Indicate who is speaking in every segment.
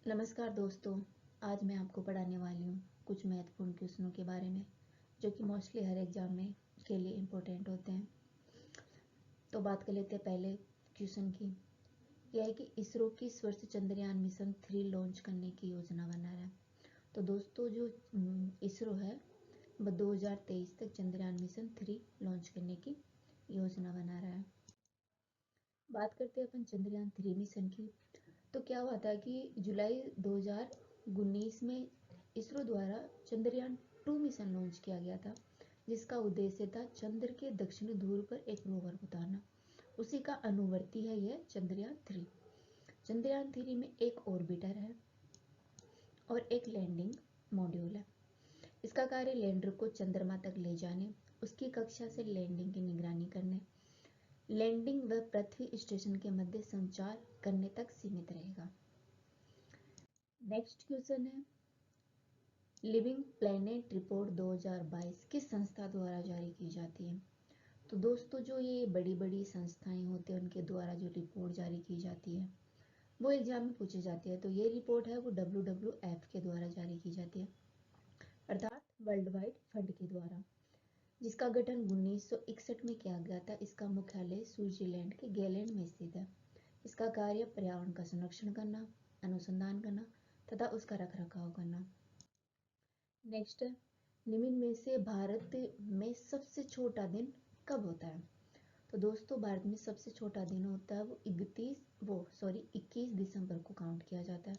Speaker 1: नमस्कार दोस्तों। आज मैं आपको पढ़ाने वाली हूँ कुछ महत्वपूर्ण क्वेश्चनों के बारे में जो कि मोस्टली हर एग्जाम में के लिए इम्पोर्टेंट होते हैं। तो बात कर लेते हैं पहले क्वेश्चन की। यह है कि इसरो किस वर्ष चंद्रयान मिशन 3 लॉन्च करने की योजना बना रहा है। तो दोस्तों जो इसरो है वह 2023 तक चंद्रयान मिशन 3 लॉन्च करने की योजना बना रहा है। बात करते हैं अपन चंद्रयान 3 मिशन की। तो क्या हुआ था कि जुलाई 2019 में इसरो द्वारा चंद्रयान 2 मिशन लॉन्च किया गया था, जिसका उद्देश्य था चंद्र के दक्षिणी ध्रुव पर एक रोवर उतारना। उसी का अनुवर्ती है यह चंद्रयान 3। चंद्रयान 3 में एक ऑर्बिटर है और एक लैंडिंग मॉड्यूल है। इसका कार्य लैंडर को चंद्रमा तक ले जाने, उसकी कक्षा से लैंडिंग की निगरानी करने, लैंडिंग व पृथ्वी स्टेशन के मध्य संचार करने तक सीमित रहेगा। नेक्स्ट क्वेश्चन है, लिविंग प्लेनेट रिपोर्ट 2022 किस संस्था द्वारा जारी की जाती है। तो दोस्तों जो ये बड़ी बड़ी संस्थाएं होती हैं उनके द्वारा जो रिपोर्ट जारी की जाती है वो एग्जाम में पूछी जाती है। तो ये रिपोर्ट है वो WWF के द्वारा जारी की जाती है, अर्थात वर्ल्ड वाइड फंड के द्वारा, जिसका गठन 1961 में किया गया था। इसका मुख्यालय स्विट्जरलैंड के गेलेंड में स्थित है। इसका कार्य पर्यावरण का संरक्षण करना, अनुसंधान करना तथा उसका रखरखाव करना। नेक्स्ट, निम्न में से भारत में सबसे छोटा दिन कब होता है। तो दोस्तों भारत में सबसे छोटा दिन होता है वो 21 दिसंबर को काउंट किया जाता है।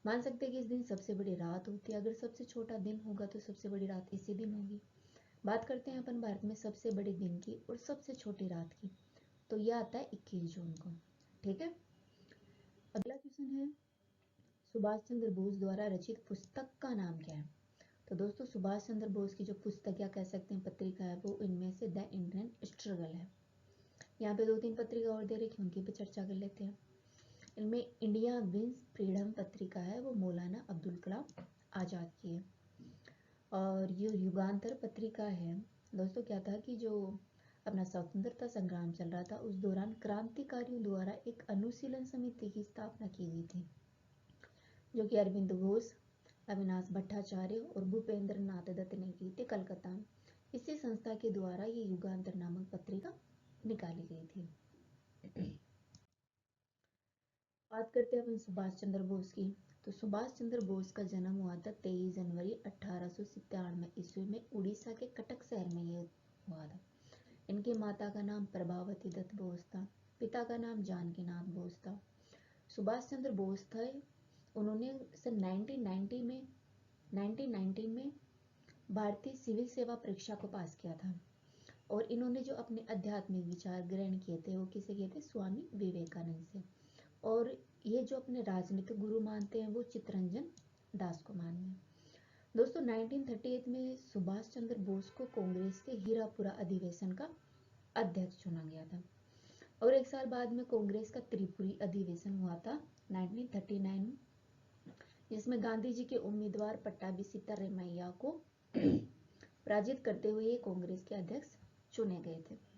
Speaker 1: मान सकते हैं कि इस दिन सबसे बड़ी रात होती है। अगर सबसे छोटा दिन होगा तो सबसे बड़ी रात इसी दिन होगी। बात करते हैं अपन भारत में सबसे बड़े दिन की और सबसे छोटी रात की। तो यह आता है 21 जून को। ठीक है। अगला क्वेश्चन है, सुभाष चंद्र बोस द्वारा रचित पुस्तक का नाम क्या है। तो दोस्तों सुभाष चंद्र बोस की जो पुस्तक या कह सकते हैं पत्रिका है वो इनमें से द इंडियन स्ट्रगल है। यहाँ पे 2-3 पत्रिका और दे रखी, उनकी भी चर्चा कर लेते हैं। इनमें इंडिया विंस फ्रीडम पत्रिका है वो मौलाना अब्दुल कलाम आजाद की है। और ये युगांतर पत्रिका है। दोस्तों क्या था कि जो अपना स्वतंत्रता संग्राम चल रहा था उस दौरान क्रांतिकारियों द्वारा एक अनुशीलन समिति की स्थापना की गई थी, जो कि अरविंद घोष, अविनाश भट्टाचार्य और भूपेंद्र नाथ दत्त ने की थी कलकत्ता में। इसी संस्था के द्वारा ये युगांतर नामक पत्रिका निकाली गई थी। बात करते हैं अपन सुभाष चंद्र बोस की। तो सुभाष चंद्र बोस का जन्म हुआ था 23 जनवरी 1897 ईस्वी में उड़ीसा के कटक शहर में ये हुआ था। इनकी माता का नाम प्रभावती दत्त बोस था, पिता का नाम जानकीनाथ बोस था। सुभाष चंद्र बोस थे, उन्होंने सन 1990 में भारतीय सिविल सेवा परीक्षा को पास किया था। और इन्होंने जो अपने आध्यात्मिक विचार ग्रहण किए थे वो किसे किए थे, स्वामी विवेकानंद से। और ये जो अपने राजनीतिक गुरु मानते हैं वो चित्तरंजन दास को मानते हैं। दोस्तों 1938 में सुभाष चंद्र बोस को कांग्रेस के हीरापुरा अधिवेशन का अध्यक्ष चुना गया था। और एक साल बाद में कांग्रेस का त्रिपुरी अधिवेशन हुआ था 1939 में, जिसमें गांधी जी के उम्मीदवार पट्टाभी सिद्धारमैया को पराजित करते हुए ये कांग्रेस के अध्यक्ष चुने गए थे।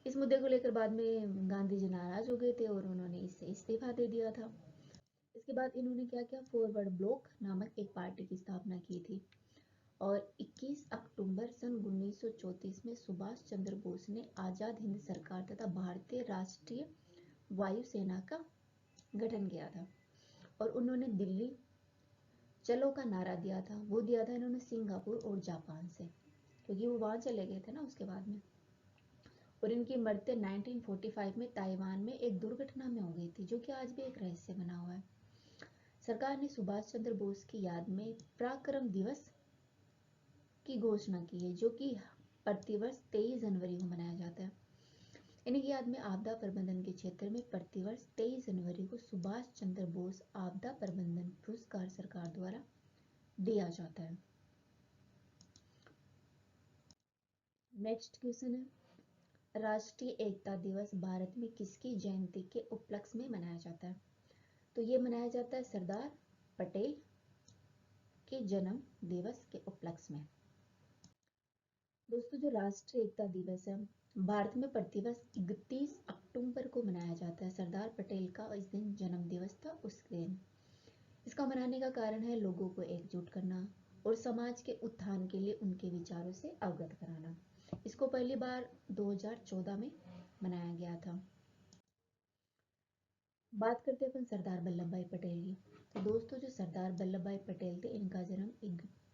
Speaker 1: इस मुद्दे को लेकर बाद में गांधी जी नाराज हो गए थे और उन्होंने इससे इस्तीफा दे दिया था। इसके बाद इन्होंने क्या किया, फॉरवर्ड ब्लॉक नामक एक पार्टी की स्थापना की थी। और 21 अक्टूबर सन 1934 में सुभाष चंद्र बोस ने आजाद हिंद सरकार तथा भारतीय राष्ट्रीय वायुसेना का गठन किया था। और उन्होंने दिल्ली चलो का नारा दिया था। वो दिया था इन्होंने सिंगापुर और जापान से, क्योंकि वो वहां चले गए थे ना उसके बाद में। और इनकी मृत्यु 1945 में ताइवान में एक दुर्घटना में हो गई थी, जो कि आज भी एक रहस्य बना हुआ है। सरकार ने सुभाष चंद्र बोस की याद में पराक्रम दिवस की घोषणा की है, जो कि प्रतिवर्ष 23 जनवरी को मनाया जाता है। इनकी याद में आपदा प्रबंधन के क्षेत्र में प्रतिवर्ष 23 जनवरी को सुभाष चंद्र बोस आपदा प्रबंधन पुरस्कार सरकार द्वारा दिया जाता है। नेक्स्ट क्वेश्चन है, राष्ट्रीय एकता दिवस भारत में किसकी जयंती के उपलक्ष्य में मनाया जाता है। तो ये मनाया जाता है सरदार पटेल के जन्म दिवस के उपलक्ष्य में। दोस्तों जो राष्ट्रीय एकता दिवस है भारत में प्रतिवर्ष 31 अक्टूबर को मनाया जाता है। सरदार पटेल का इस दिन जन्म दिवस था उस दिन। इसका मनाने का कारण है लोगों को एकजुट करना और समाज के उत्थान के लिए उनके विचारों से अवगत कराना। इसको पहली बार 2014 में मनाया गया था। बात करते हैं अपन सरदार वल्लभ भाई पटेल की। तो दोस्तों जो सरदार वल्लभ भाई पटेल थे, इनका जन्म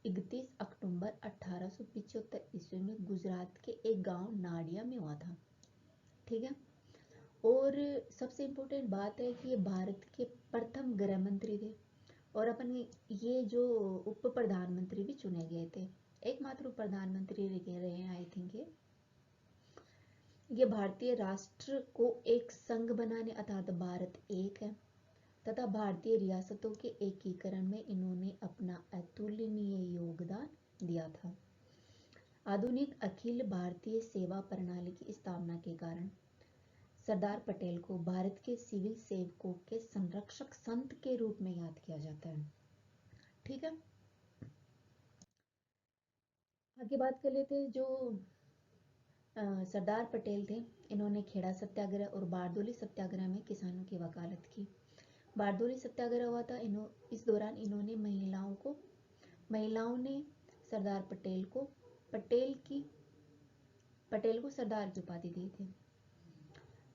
Speaker 1: 31 अक्टूबर 1875 ईस्वी में गुजरात के एक गांव नाडिया में हुआ था। ठीक है। और सबसे इम्पोर्टेंट बात है कि ये भारत के प्रथम गृह मंत्री थे और अपन ये जो उप प्रधानमंत्री भी चुने गए थे, एकमात्र उप प्रधानमंत्री रहे हैं आई थिंक ये भारतीय राष्ट्र को एक संघ बनाने अर्थात भारत एक है तथा भारतीय रियासतों के एकीकरण में इन्होंने अपना अतुलनीय योगदान दिया था। आधुनिक अखिल भारतीय सेवा प्रणाली की स्थापना के कारण सरदार पटेल को भारत के सिविल सेवकों के संरक्षक संत के रूप में याद किया जाता है। ठीक है। आगे बात कर लेते हैं जो सरदार पटेल थे, इन्होंने खेड़ा सत्याग्रह और बारदोली सत्याग्रह में किसानों की वकालत की। बारदोली सत्याग्रह हुआ था, इस दौरान इन्होंने महिलाओं ने सरदार पटेल को सरदार की उपाधि दी थी।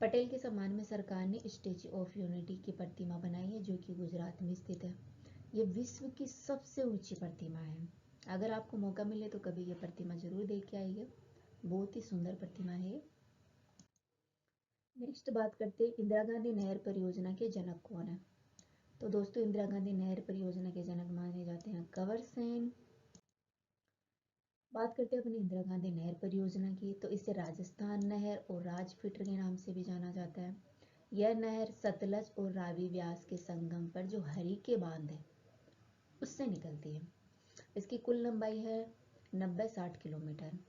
Speaker 1: पटेल के सम्मान में सरकार ने स्टैच्यू ऑफ यूनिटी की प्रतिमा बनाई है जो कि गुजरात में स्थित है। ये विश्व की सबसे ऊंची प्रतिमा है। अगर आपको मौका मिले तो कभी ये प्रतिमा जरूर देख के आइए, बहुत ही सुंदर प्रतिमा है। नेक्स्ट बात करते हैं इंदिरा गांधी नहर परियोजना के जनक कौन है। तो दोस्तों इंदिरा गांधी नहर परियोजना के जनक माने जाते हैं कंवर सेन। बात करते हैं अपनी इंदिरा गांधी नहर परियोजना की, तो इसे राजस्थान नहर और राजफिटर के नाम से भी जाना जाता है। यह नहर सतलज और रावी व्यास के संगम पर जो हरी के बांध है उससे निकलती है। इसकी कुल लंबाई है 90-60 किलोमीटर।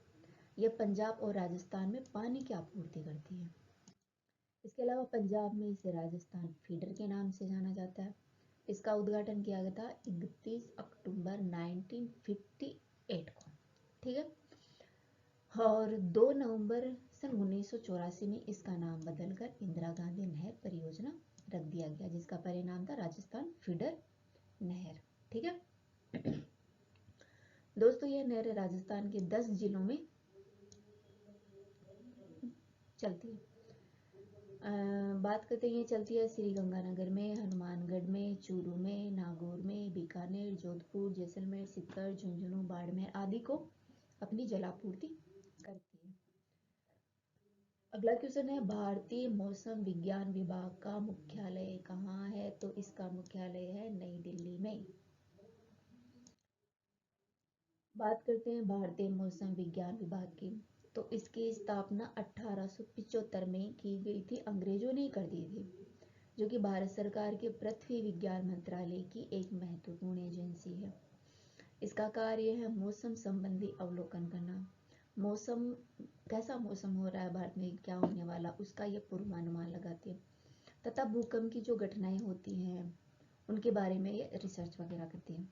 Speaker 1: यह पंजाब और राजस्थान में पानी की आपूर्ति करती है। इसके अलावा पंजाब में इसे राजस्थान फीडर के नाम से जाना जाता है। इसका उद्घाटन किया गया था 31 अक्टूबर 1958 को। ठीक है। और 2 नवंबर सन 1984 में इसका नाम बदलकर इंदिरा गांधी नहर परियोजना रख दिया गया, जिसका परिणाम था राजस्थान फीडर नहर। ठीक है। दोस्तों यह नहर राजस्थान के 10 जिलों में चलती है। बात करते हैं, ये चलती है श्री गंगानगर में, हनुमानगढ़ में, चूरू में, नागौर में, बीकानेर, जोधपुर, जैसलमेर, सीकर, झुंझुनू, बाड़मेर आदि को अपनी जलापूर्ति करती है। अगला क्वेश्चन है भारतीय मौसम विज्ञान विभाग का मुख्यालय कहाँ है। तो इसका मुख्यालय है नई दिल्ली में। बात करते हैं भारतीय मौसम विज्ञान विभाग की, तो इसकी स्थापना 1875 में की गई थी, अंग्रेजों ने कर दी थी, जो कि भारत सरकार के पृथ्वी विज्ञान मंत्रालय की एक महत्वपूर्ण एजेंसी है। इसका कार्य है मौसम संबंधी अवलोकन करना। मौसम कैसा मौसम हो रहा है भारत में, क्या होने वाला, उसका ये पूर्वानुमान लगाती है तथा भूकंप की जो घटनाएं होती हैं उनके बारे में ये रिसर्च वगैरह करती है।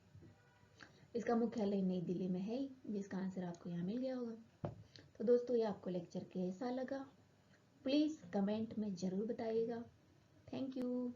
Speaker 1: इसका मुख्यालय नई दिल्ली में है, जिसका आंसर आपको यहाँ मिल गया होगा। तो दोस्तों ये आपको लेक्चर कैसा लगा प्लीज़ कमेंट में ज़रूर बताइएगा। Thank you.